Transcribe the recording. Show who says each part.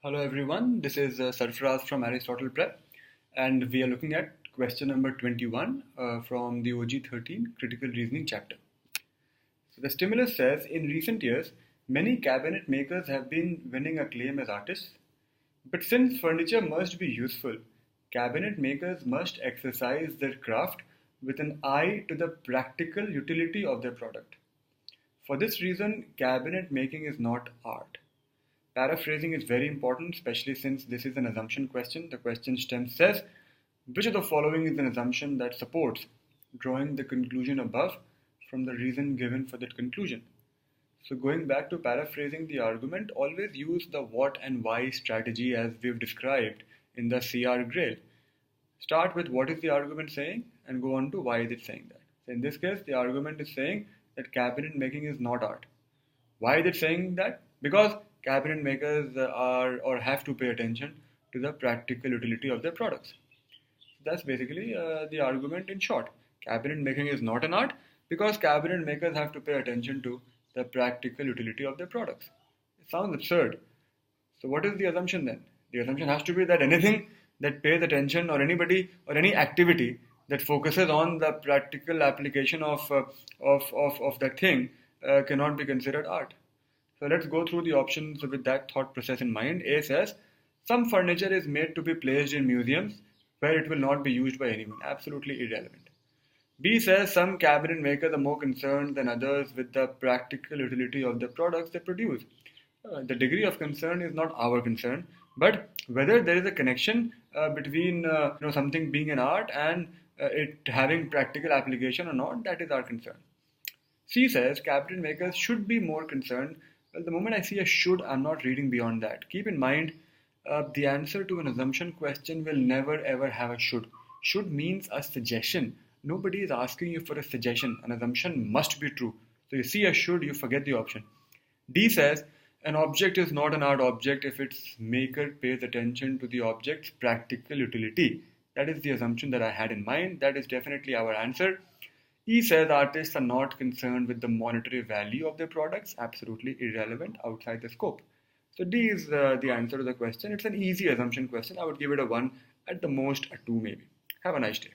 Speaker 1: Hello everyone, this is Sarfraz from Aristotle Prep, and we are looking at question number 21 from the OG 13 Critical Reasoning chapter. So the stimulus says, in recent years, many cabinet makers have been winning acclaim as artists, but since furniture must be useful, cabinet makers must exercise their craft with an eye to the practical utility of their product. For this reason, cabinet making is not art. Paraphrasing is very important, especially since this is an assumption question. The question stem says, which of the following is an assumption that supports drawing the conclusion above from the reason given for that conclusion? So going back to paraphrasing the argument, always use the what and why strategy as we've described in the CR Grail. Start with what is the argument saying and go on to why is it saying that. So in this case, the argument is saying that cabinet making is not art. Why is it saying that? Because cabinet makers are or have to pay attention to the practical utility of their products. So that's basically the argument in short. Cabinet making is not an art because cabinet makers have to pay attention to the practical utility of their products. It sounds absurd. So what is the assumption then? The assumption has to be that anything that pays attention or anybody or any activity that focuses on the practical application of that thing cannot be considered art. So let's go through the options with that thought process in mind. A says, some furniture is made to be placed in museums where it will not be used by anyone. Absolutely irrelevant. B says, some cabinet makers are more concerned than others with the practical utility of the products they produce. The degree of concern is not our concern, but whether there is a connection between something being an art and it having practical application or not, that is our concern. C says, cabinet makers should be more concerned. Well, the moment I see a should, I'm not reading beyond that. Keep in mind, the answer to an assumption question will never ever have a should. Should means a suggestion. Nobody is asking you for a suggestion. An assumption must be true. So you see a should, you forget the option. D says, an object is not an art object if its maker pays attention to the object's practical utility. That is the assumption that I had in mind. That is definitely our answer. E says artists are not concerned with the monetary value of their products, absolutely irrelevant, outside the scope. So D is the answer to the question. It's an easy assumption question. I would give it a 1, at the most a 2 maybe. Have a nice day.